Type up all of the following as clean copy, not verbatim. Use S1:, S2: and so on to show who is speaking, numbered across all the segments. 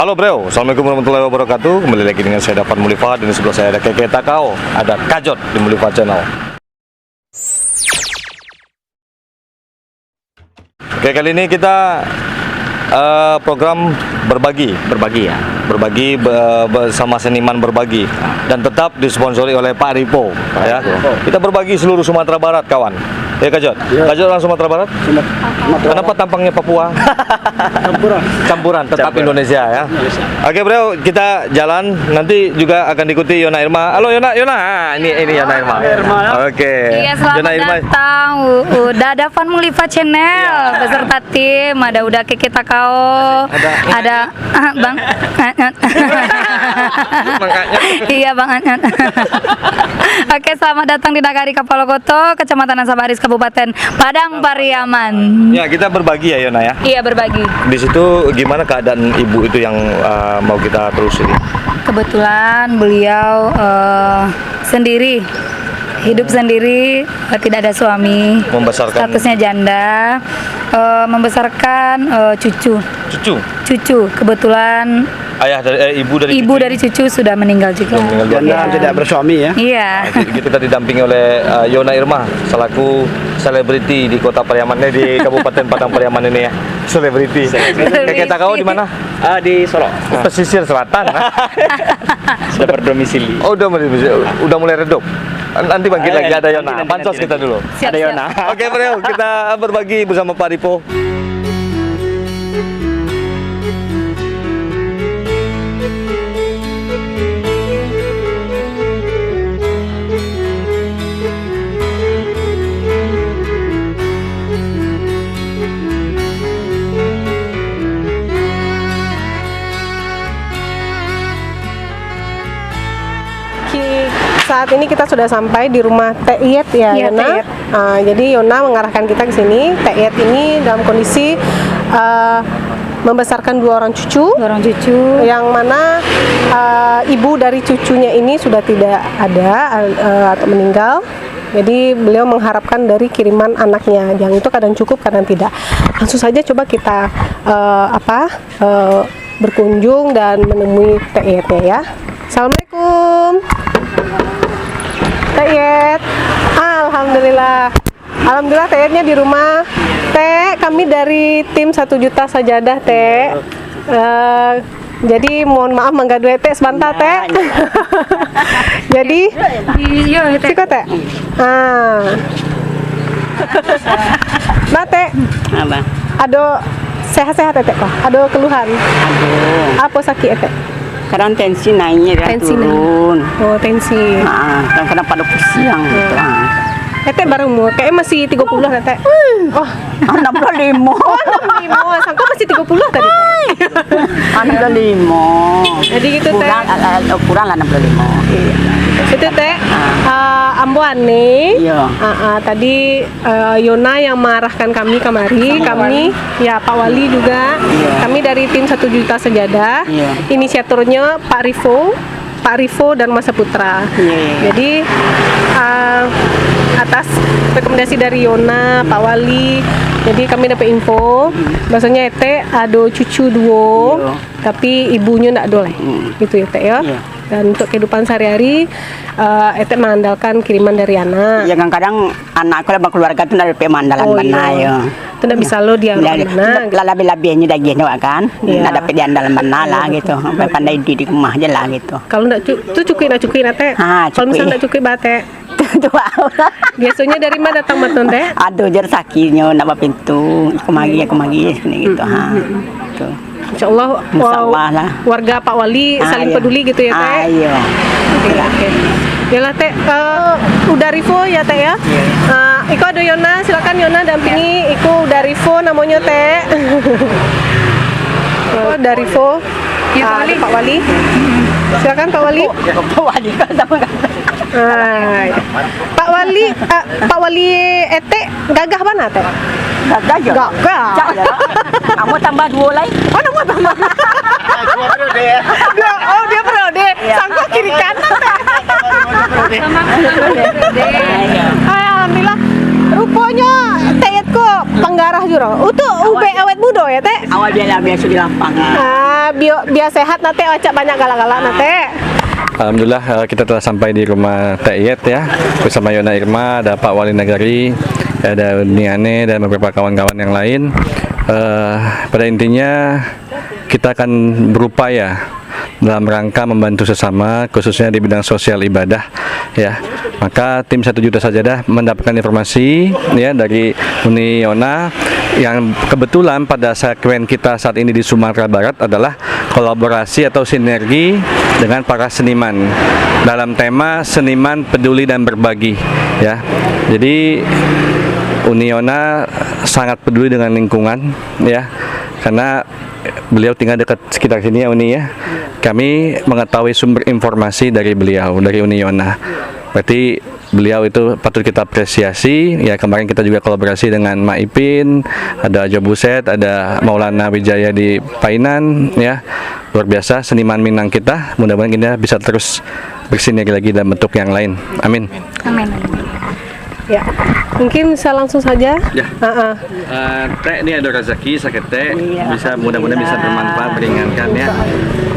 S1: Halo bro, assalamualaikum warahmatullahi wabarakatuh. Kembali lagi dengan saya Dafan Mulifa, dan di sebelah saya ada Keke Takao, ada Kajot di Mulifa Channel. Oke, kali ini kita program berbagi ya, berbagi bersama seniman berbagi, dan tetap disponsori oleh Pak Ripo. Ya, kita berbagi seluruh Sumatera Barat, kawan. Ya Kajot, Kajot orang Sumatera Barat. Kenapa tampangnya Papua? Campuran, tetap Indonesia ya. Oke bro, kita jalan, nanti juga akan diikuti Yona Irma. Halo Yona, ini Yona Irma. Oke.
S2: Iya, selamat datang. Udah Dafan Mulifa Channel beserta tim, ada udah Keke Takao, ada Bang Iya Bang Anyat. Oke, selamat datang di Nagari Kapalokoto, Kecamatan Sabaris, Kabupaten Padang Pariaman.
S1: Ya, kita berbagi ya Yona ya.
S2: Iya, berbagi.
S1: Di situ gimana keadaan ibu itu yang mau kita telusuri?
S2: Kebetulan beliau sendiri, hidup sendiri, tidak ada suami,
S1: Membesarkan
S2: statusnya janda, membesarkan cucu. Kebetulan
S1: ayah dari
S2: ibu dari cucu sudah meninggal juga.
S3: Janda tidak bersuami ya.
S2: Iya.
S1: Nah, kita didampingi oleh Yona Irma selaku selebriti di Kota Pariaman, di Kabupaten Padang Pariaman ini ya. Selebriti. Keke Takao di mana?
S3: Di Solo.
S1: Pesisir selatan.
S3: Sudah berdomisili.
S1: Oh, udah mulai redup. Nanti bangkit lagi, ada Yona. Pansos kita dulu.
S2: Siap,
S3: Ada Yona.
S1: Oke bro, kita berbagi bersama Pak Ripo.
S4: Saat ini kita sudah sampai di rumah Teh Iyet ya,
S2: Iya,
S4: Yona.
S2: Teh Iyet.
S4: Jadi Yona mengarahkan kita ke sini. Teh Iyet ini dalam kondisi membesarkan dua orang cucu, yang mana ibu dari cucunya ini sudah tidak ada atau meninggal. Jadi beliau mengharapkan dari kiriman anaknya, yang itu kadang cukup, kadang tidak. Langsung saja coba kita berkunjung dan menemui Teh Iyet ya. Assalamualaikum. Teh Iyet, alhamdulillah Teh Iyetnya di rumah. Teh, kami dari tim 1 juta sajadah Teh. Jadi mohon maaf menggaduh Teh sebentar Teh. Jadi Siko Teh. Nah Teh, ada sehat-sehat Teh kok? Ada keluhan? Apa sakit Teh?
S5: Kadang tensi naiknya dan turun.
S4: Oh, tensi.
S5: Kadang-kadang pada pusing gitu.
S4: Teh bareng mu, kayaknya masih 30 lah Teh. Oh,
S5: 65.
S4: Oh, 65. Sangka masih 30 tadi Teh.
S5: 65.
S4: Jadi gitu Teh.
S5: Kurang lah 65.
S4: Iya. Itu Teh. Ambuan nih.
S5: Iya.
S4: Tadi Yona yang mengarahkan kami kemari. Kami ya Pak Wali juga.
S5: Iya.
S4: Kami dari tim 1 juta sejadah.
S5: Iya.
S4: Inisiatornya Pak Rivo dan Mas Putra.
S5: Iya.
S4: Jadi atas rekomendasi dari Yona, Pak Wali, jadi kami dapat info bahwasanya Teh ada cucu duo,
S5: Iya.
S4: tapi ibunya ndak boleh. Gitu ya Teh ya.
S5: Iya.
S4: Dan untuk kehidupan sehari-hari Teh mengandalkan kiriman dari anak.
S5: Ya kadang-kadang anakku lah keluarga tu dari pemandalan mana ya.
S4: Itu ndak bisa lo dia mana.
S5: Lebih-lebihnya dah gini kan.
S4: Iya.
S5: Nak dapat di andalan mana lah gitu. Pandai di rumah je lah gitu.
S4: Kalau ndak cukup Teh. Kalau misalnya ndak cukup Teh. Biasanya dari mana datang maton Teh?
S5: Aduh jar sakinya nak pintu. Aku magi gitu. Tuh.
S4: Insya Allah,
S5: lah.
S4: warga Pak Wali saling
S5: Iya.
S4: peduli gitu ya Teh.
S5: Iya.
S4: Oke. Yalah Teh, udah Rivo ya Teh ya. Iko ada Yona, silakan Yona dampingi Iku dari Vo namanya teh. Oh, dari Vo.
S2: Ya,
S4: Ada Pak Wali. Silakan Pak Wali. Hai. Pak Wali, Pak Wali ete gagah mana teh?
S5: Gagah je.
S4: Gagah.
S5: Kamu tambah 2 lagi.
S4: Oh, nama tambah. Dia periode. Sangka kiri kanan teh. Hai, alhamdulillah. Rupanya teh kok penggarah juro. Untuk ube awet muda ya teh.
S5: Awal biasa di lapangan.
S4: Biar sehat nate acak banyak galak-galak nate.
S6: Alhamdulillah kita telah sampai di rumah Teh Iyet ya bersama Yona Irma, ada Pak Wali Nagari, ada Niane dan beberapa kawan-kawan yang lain. Pada intinya kita akan berupaya dalam rangka membantu sesama khususnya di bidang sosial ibadah ya. Maka tim 1 Juta Sajadah mendapatkan informasi ya dari Uni Yona yang kebetulan pada sekuen kita saat ini di Sumatera Barat adalah kolaborasi atau sinergi dengan para seniman dalam tema seniman peduli dan berbagi ya. Jadi Uni Yona sangat peduli dengan lingkungan ya, karena beliau tinggal dekat sekitar sini ya Uni ya. Kami mengetahui sumber informasi dari beliau, dari Uni Yona. Berarti beliau itu patut kita apresiasi ya. Kemarin kita juga kolaborasi dengan Ma Ipin, ada Jo Buset, ada Maulana Wijaya di Painan ya. Luar biasa seniman Minang kita. Mudah-mudahan kita bisa terus bersinergi lagi dalam bentuk yang lain. Amin.
S2: Amin.
S4: Ya, mungkin bisa langsung saja.
S6: Ya. Teh ini ada rezeki sakit teh, bisa mudah-mudahan bisa bermanfaat, meringankan ya.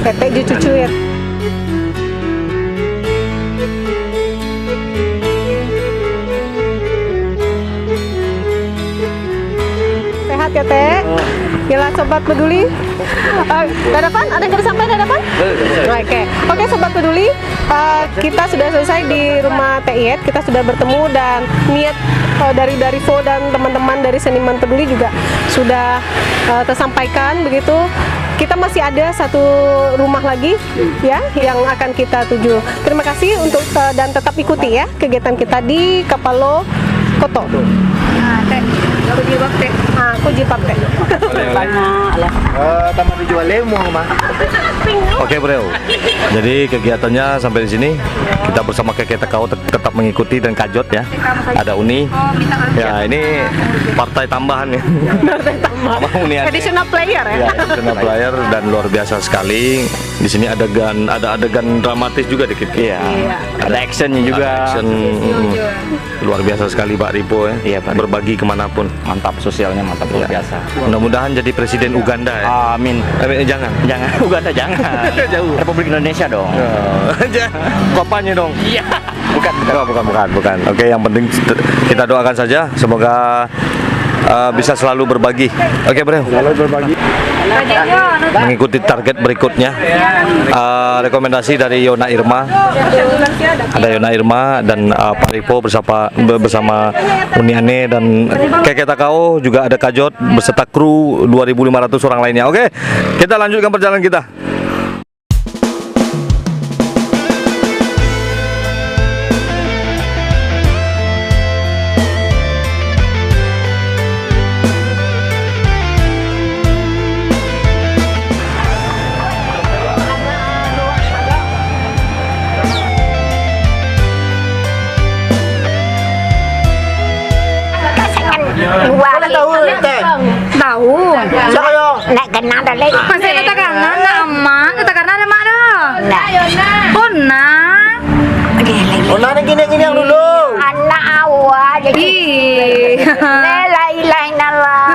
S4: Tete ju cucu ya. Sehat ya teh. Gila sobat peduli. Dadapan? Ada yang sampai dadapan? Oke, sobat peduli. Kita sudah selesai di rumah Teh Iyet. Kita sudah bertemu dan niat dari Vo dan teman-teman dari seniman peduli juga sudah tersampaikan begitu. Kita masih ada 1 rumah lagi ya yang akan kita tuju. Terima kasih untuk dan tetap ikuti ya kegiatan kita di Kapalo Koto.
S2: Nah, teh. Aku jilbab teh.
S4: Aku jilbab teh.
S3: Taman dijual lemu mah.
S1: Oke bro, jadi kegiatannya sampai di sini. Kita bersama KKTKO tetap mengikuti dan kajot ya. Ada Uni, ya ini partai tambahan ya.
S4: Partai tambahan.
S1: Uni
S4: Additional player ya.
S1: Ya, additional player dan luar biasa sekali. Di sini ada adegan dramatis juga dikit.
S3: Iya. Ada actionnya juga.
S1: Ada action, luar biasa sekali Pak Ripo ya.
S3: Iya, Pak.
S1: Berbagi kemanapun.
S3: Mantap sosialnya, mantap luar
S1: Ya.
S3: biasa.
S1: Mudah-mudahan jadi presiden Uganda ya.
S3: Amin.
S1: Jangan.
S3: Jangan Uganda jangan.
S1: Jauh.
S3: Republik Indonesia dong.
S1: Kopanya dong.
S3: Iya.
S1: Bukan. Oke, yang penting kita doakan saja semoga bisa selalu berbagi. Oke, Bro.
S3: Selalu berbagi.
S1: Mengikuti target berikutnya. Rekomendasi dari Yona Irma. Ada Yona Irma dan Pak Ripo bersama Uniane dan KKTKO, juga ada Kajot beserta kru 2.500 orang lainnya. Oke, kita lanjutkan perjalanan kita.
S2: Tahu.
S5: Nak kenal dah lagi.
S2: Masih kata kanan nama, kata kanan ada mak dah. Puna.
S3: Ona gini yang dulu.
S5: Anak awak jadi.
S2: Ih.
S5: La ilaha illallah.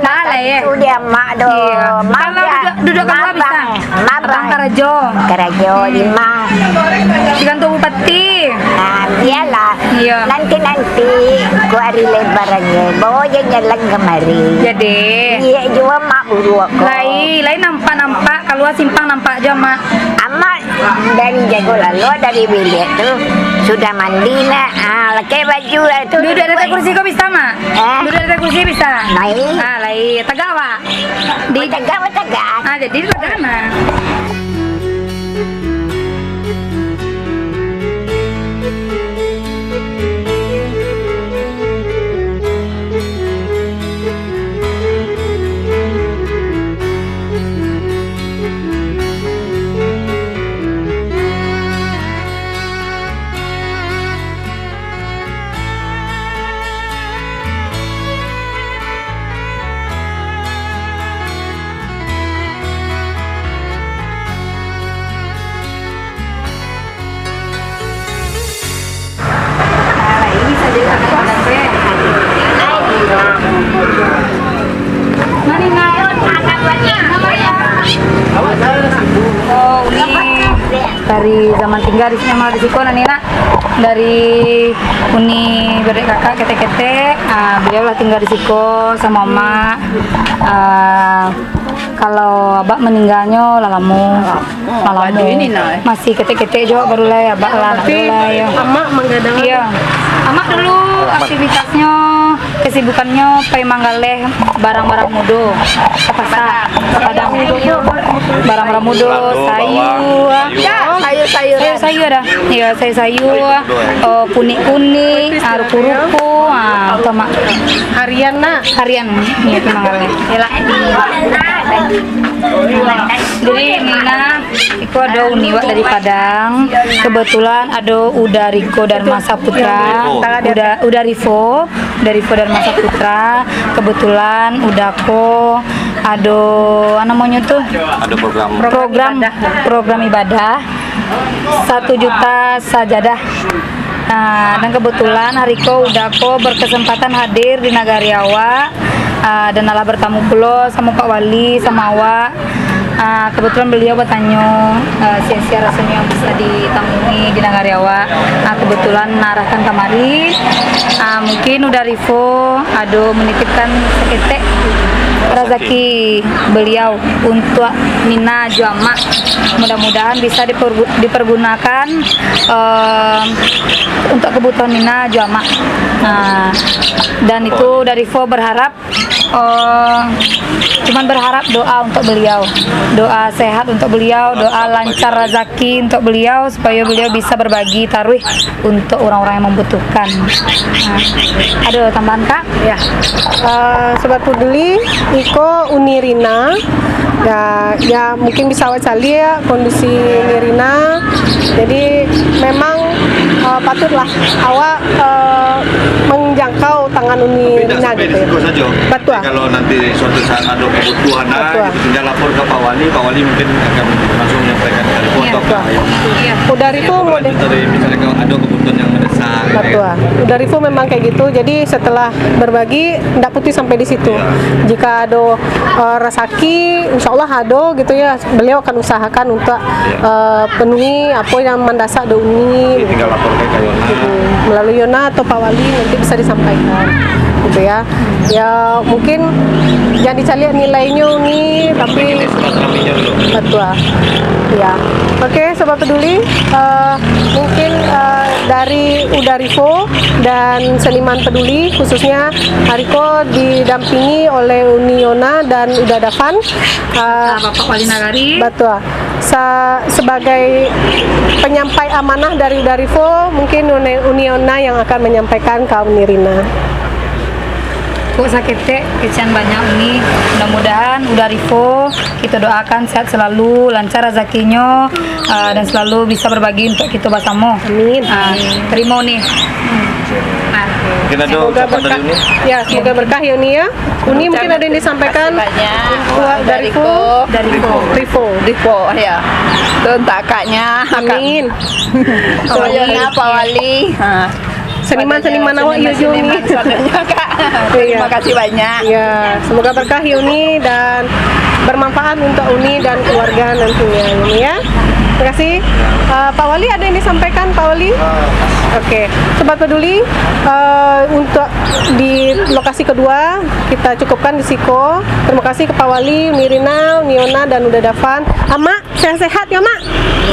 S2: Nah, lah ya.
S5: Itu dia mak do.
S2: Iya. Kalau duduk kamu bisa. Abang Karajo.
S5: Karajo 5.
S2: Di kantor bupati.
S5: Nah, biarlah.
S2: Iya.
S5: Nanti ku hari lebarannya bawa jalan kemari.
S2: Jadi.
S5: Iya juga mak buru aku.
S2: Lain nampak kalau simpang nampak aja mak.
S5: Amat dari jago lalu dari bilik tuh sudah mandi nak. Pakai baju itu.
S2: Duduk di atas kursi kok bisa mak? Duduk di atas kursi bisa.
S5: Lain.
S2: Lain. Tegak wak. Di
S5: Tegak.
S2: jadi tegak mana? dari zaman tinggal di sini malah di Siko Nina dari Uni berdek kakak kete-kete, beliau lah tinggal di Siko sama emak. Kalau abak meninggalnya lalamu masih kete-kete juga baru lah abak lah ya.
S4: Amak menggadang.
S2: Iya, amak dulu aktivitasnya, kesibukannya pay manggaleh barang-barang mudo ke pasar, ke padang barang-barang mudo, sayur ada, iya sayur, kuning-kuning, ruku-ruku, atau mak
S4: Harian
S2: iya itu manggaleh. Jadi Nina, itu ada Uniwa dari Padang. Kebetulan ada Uda Riko dan Masa Putra. Uda Rifo dan Masa Putra. Kebetulan Udako ada namanya tuh
S1: Ada
S2: program ibadah 1 juta sajadah. Nah, dan kebetulan Hariko Udako berkesempatan hadir di Nagariawa. Dan Allah bertamu pula sama Pak Wali sama awak. Kebetulan beliau bertanya sia-sia rasanya yang bisa ditemui di Nagariawa. Kebetulan narahkan kamari. Mungkin udah Rifo ada menitipkan seketek rezeki beliau untuk Nina Juama. Mudah-mudahan bisa dipergunakan untuk kebutuhan Nina Juama. Dan itu dari Vo berharap cuman berharap doa untuk beliau, doa sehat untuk beliau, doa lancar rezeki untuk beliau supaya beliau bisa berbagi taruh untuk orang-orang yang membutuhkan. Ada tambahan Kak?
S4: Ya. Sobat Peduli, Iko Unirina. Ya mungkin bisa awak cali ya kondisi Nirina. Jadi memang patutlah awak menjangkau tangan Unirina gitu ya.
S1: Saja.
S4: Betul.
S1: Kalau nanti suatu saat ada kebutuhan, tinggal lapor ke Pak Wali mungkin akan langsung menyampaikan telepon atau apa.
S4: Udah itu
S1: Misalnya kalau ada kebutuhan yang mendesak.
S4: Betul. Udah Rifo memang kayak gitu. Jadi setelah berbagi, tidak putih sampai di situ. Jika ada rezeki, insya Allah ada gitu ya. Beliau akan usahakan untuk penuhi apa yang mendesak do Uni.
S1: Tinggal lapor ke Yona.
S4: Gitu. Melalui Yona atau Pak Wali nanti bisa disampaikan. Gitu ya. Ya mungkin jangan dicari nilainya nih, tapi betul. Ya. Oke, Sobat Peduli, mungkin dari Uda Rifo dan Seniman Peduli khususnya Hariko didampingi oleh Uniona dan Uda Davan,
S2: Bapak Wali Nagari.
S4: betul. Sebagai penyampai amanah dari Uda Rifo, mungkin Uniona yang akan menyampaikan ke Unirina.
S2: Kok sakitnya kecian banyak ini, mudah-mudahan udah Rifo kita doakan sehat selalu, lancar rezekinya, dan selalu bisa berbagi untuk kita bersama.
S4: Amin.
S2: Terima nih.
S1: Mungkin ada
S4: Semoga
S1: ucapan
S4: berkah.
S1: dari Uni.
S4: Ya, semoga berkah ya Uni ya. Uni mungkin ada yang disampaikan dari Rifo.
S5: Ya. Untuk kakaknya,
S4: Amin.
S5: Soalnya Pak Wali.
S4: Seniman-seniman awak ya Uni.
S5: Terima kasih banyak.
S4: Ya, semoga berkah ya Uni dan bermanfaat untuk Uni dan keluarga nantinya Uni ya. Terima kasih. Pak Wali ada yang disampaikan Pak Wali? Oke, Sobat Peduli, untuk di lokasi kedua kita cukupkan di Siko. Terima kasih ke Pak Wali, Nirina, Niona dan Uda Davan. Mak, sehat-sehat ya Mak?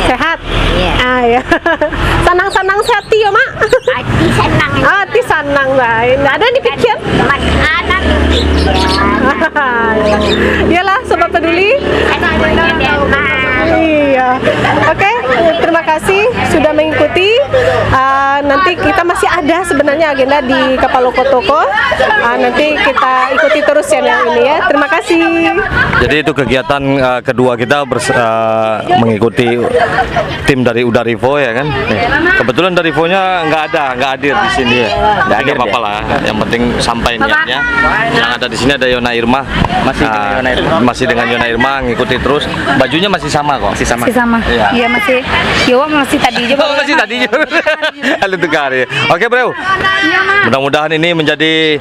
S4: Sehat?
S5: Iya.
S4: Ya. Sanang-sanang sehat ya Mak?
S5: Hati senang.
S4: Hati senang lah. Nggak ada dipikir.
S5: Makanan.
S4: Iyalah Sobat Peduli. Iya. Oke, terima kasih sudah mengikuti. Nanti kita masih ada sebenarnya agenda di Kapaloko Toko. Nanti kita ikuti terus channel ini ya. Terima kasih.
S1: Jadi itu kegiatan kedua kita mengikuti tim dari Uda Rifo ya kan. Kebetulan dari Rivonya nggak hadir di sini ya. Nggak hadir apa-apa lah. Yang penting sampai niatnya. Yang ada di sini ada Yona Irma. Masih dengan Yona Irma ngikuti terus. Bajunya masih sama kok.
S2: Masih sama. Iya masih. Yo masih tadi juga.
S1: Masih tadi juga. Halo tukar ya. Oke bro. Mudah-mudahan ini menjadi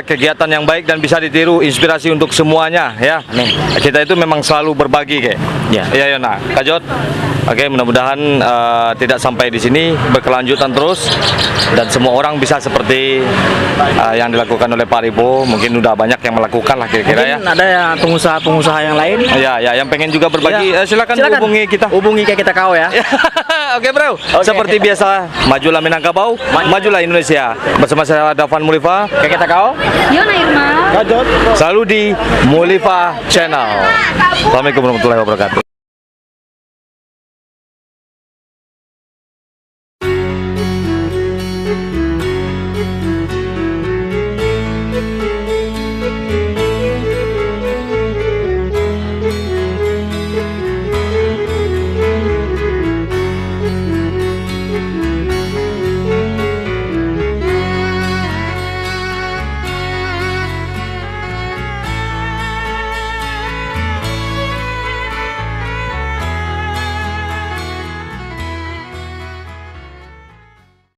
S1: kegiatan yang baik dan bisa ditiru, inspirasi untuk semuanya ya. Kita itu memang selalu berbagi kayak. Ya Yona. Kajot. Oke, mudah-mudahan tidak sampai di sini, berkelanjutan terus dan semua orang bisa seperti yang dilakukan oleh Pak Ripo. Mungkin udah banyak yang melakukan lah kira-kira ya.
S3: Mungkin ada ya pengusaha-pengusaha yang lain.
S1: Ya, yang pengen juga berbagi, silakan hubungi kita.
S3: Hubungi kayak kita kau ya.
S1: Oke bro, seperti biasa, majulah Minangkabau, majulah Indonesia. Bersama saya Dafan Mulifa,
S3: Kayak kita kau.
S2: Yona Irma.
S1: selalu di Mulifa Channel. Assalamualaikum warahmatullahi wabarakatuh.